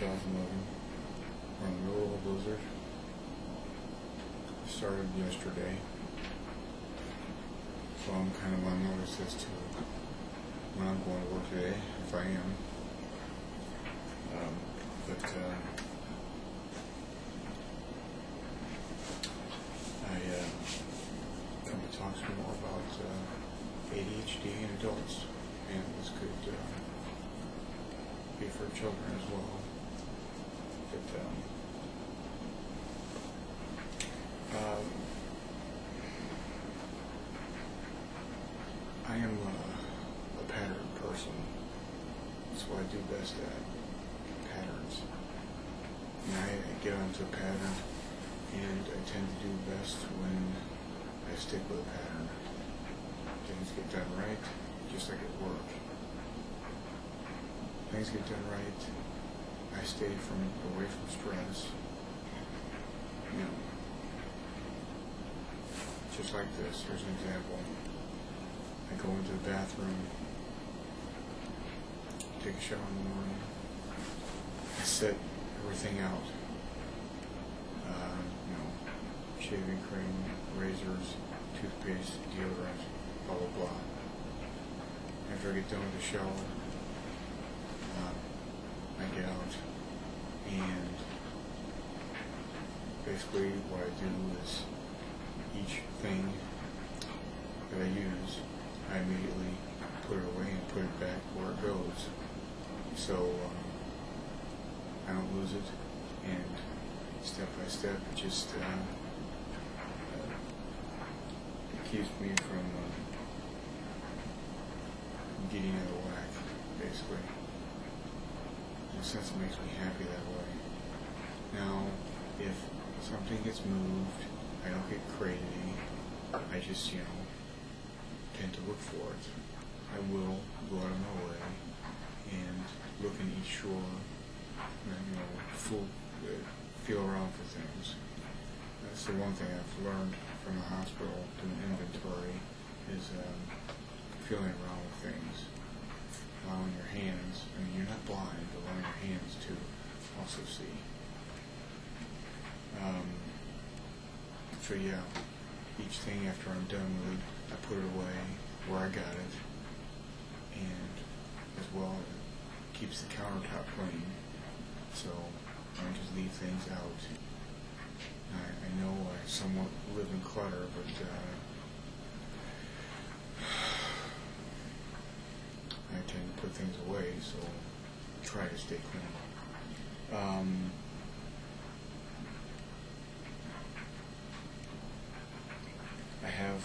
2011. We're in the middle of a blizzard. It started yesterday, so I'm kind of on notice as to when I'm going to work today, if I am. I come to talk some more about ADHD in adults, and this could be for children as well. I am a pattern person. That's what I do best at, patterns. And I get onto a pattern, and I tend to do best when I stick with a pattern. Things get done right, just like at work. Things get done right, I stay away from stress. Just like this. Here's an example. I go into the bathroom, take a shower in the morning, I set everything out. Shaving cream, razors, toothpaste, deodorant, blah blah blah. After I get done with the shower, I get out, and basically what I do is each thing that I use, I immediately put it away and put it back where it goes, so I don't lose it, and step by step it just it keeps me from getting out of whack, basically. In a sense, it makes me happy that way. Now, if something gets moved, I don't get crazy. I just, tend to look for it. I will go out of my way and look in each drawer, feel around for things. That's the one thing I've learned from the hospital, doing inventory, is feeling around with things. Allowing your hands, you're not blind, but allowing your hands to also see. So yeah, each thing after I'm done with it, I put it away where I got it, and as well, it keeps the countertop clean, so I don't just leave things out. I know I somewhat live in clutter, but I tend to put things away, so try to stay clean. I have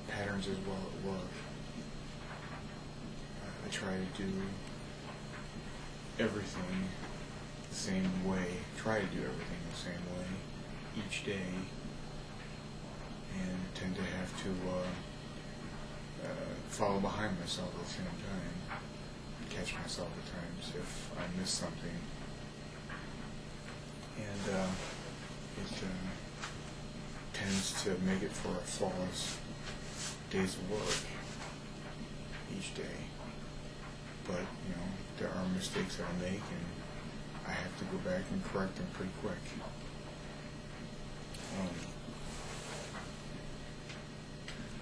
patterns as well at work. I try to do everything the same way, try to do everything the same way each day, and tend to have to follow behind myself at the same time, catch myself at times if I miss something, and it tends to make it for a flawless day's work each day. But there are mistakes that I make, and I have to go back and correct them pretty quick.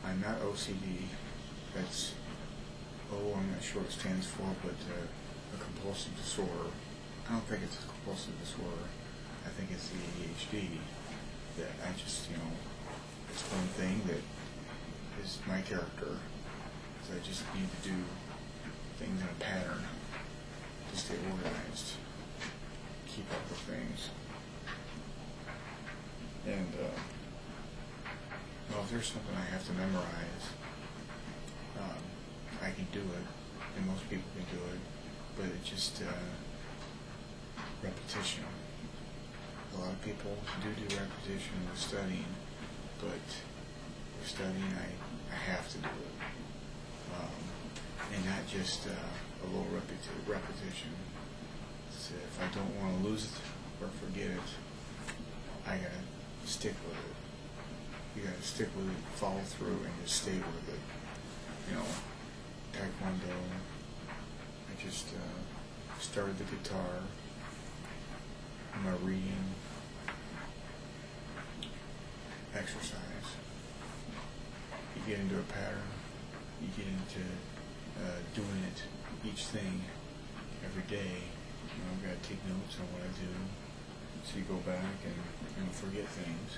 I'm not OCD. That's, I'm not sure what it stands for, but a compulsive disorder. I don't think it's a compulsive disorder. I think it's the ADHD that I just, it's one thing that is my character. So I just need to do things in a pattern to stay organized, keep up with things. And if there's something I have to memorize, I can do it, and most people can do it, but it's just repetition. A lot of people do repetition with studying, but with studying I have to do it. And not just a little repetition. So if I don't want to lose it or forget it, I gotta stick with it. You gotta stick with it, follow through, and just stay with it. Taekwondo, I just started the guitar, my reading, exercise. You get into a pattern, you get into doing it, each thing, every day. You know, I've got to take notes on what I do, so you go back and forget things.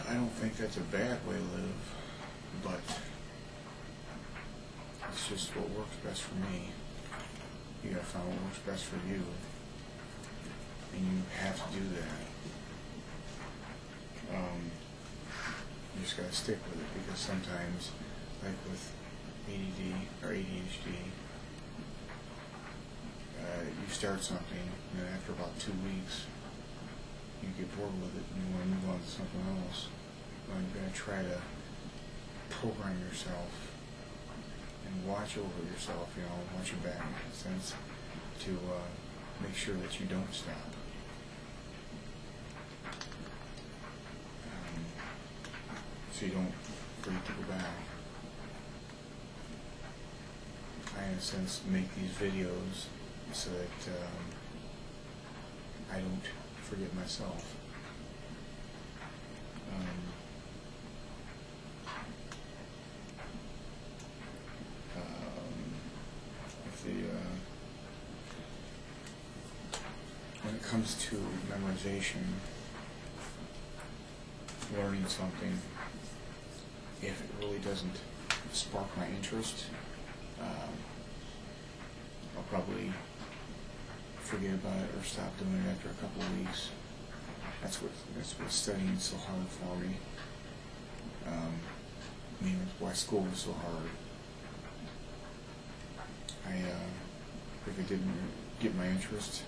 I don't think that's a bad way to live, but it's just what works best for me. You gotta find what works best for you, and you have to do that. You just gotta stick with it, because sometimes, like with ADD or ADHD, you start something, and then after about 2 weeks, you get bored with it and you want to move on to something else. Well, you're going to try to program yourself and watch over yourself, watch your back in a sense, to make sure that you don't stop. So you don't forget to go back. I, in a sense, make these videos so that I don't forget myself. When it comes to memorization, learning something, if it really doesn't spark my interest, I'll probably forget about it or stop doing it after a couple of weeks. That's what studying is so hard for me. That's why school is so hard. If it didn't get my interest,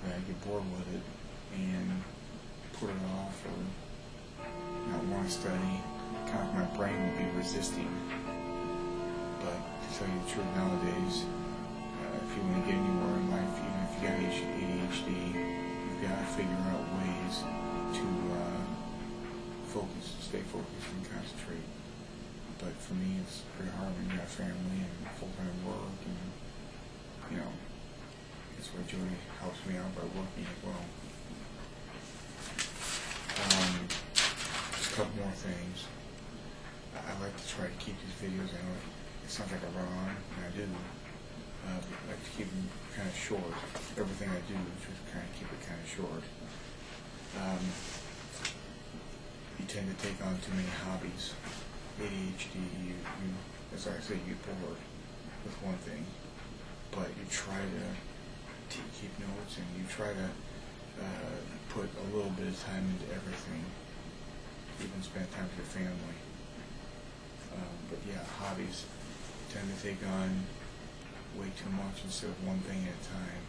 then I'd get bored with it and put it off or not want to study. Kind of my brain would be resisting. But to tell you the truth, nowadays, if you want to get anywhere in life, even if you got ADHD, you've got to figure out ways to stay focused and concentrate. But for me, it's pretty hard when you got a family and full-time work, and that's why Jody helps me out by working as well. Just a couple more things. I like to try to keep these videos, I know it sounds like I run on, and I do. I like to keep them kind of short. Everything I do, just kind of keep it kind of short. You tend to take on too many hobbies. ADHD, as I say, you get bored with one thing, but you try to keep notes, and you try to put a little bit of time into everything, even spend time with your family. But yeah, hobbies tend to take on way too much instead of one thing at a time.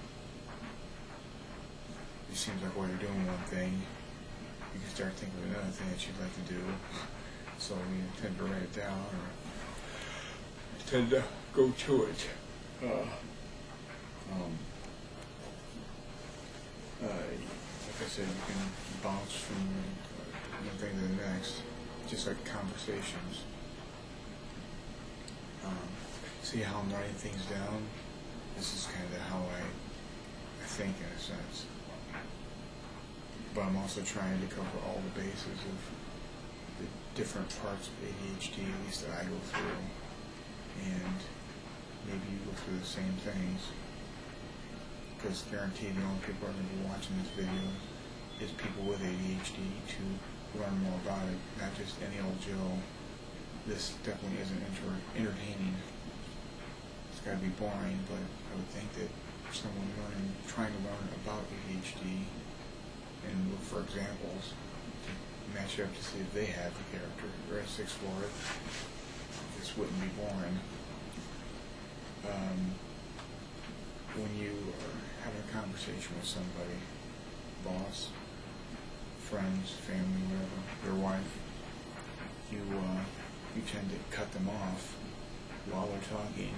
It seems like while you're doing one thing, you can start thinking of another thing that you'd like to do. So you tend to write it down, or you tend to go to it. Like I said, you can bounce from one thing to the next, just like conversations. See how I'm writing things down? This is kind of how I think, in a sense. But I'm also trying to cover all the bases of the different parts of ADHD, at least that I go through. And maybe you go through the same things. Because guaranteed the only people are going to be watching this video is people with ADHD to learn more about it, not just any old Joe. This definitely isn't entertaining. It's got to be boring, but I would think that for someone trying to learn about ADHD and look for examples to match up to see if they have the characteristics for it, this wouldn't be boring. When you are having a conversation with somebody, boss, friends, family, whatever, your wife, you tend to cut them off while they're talking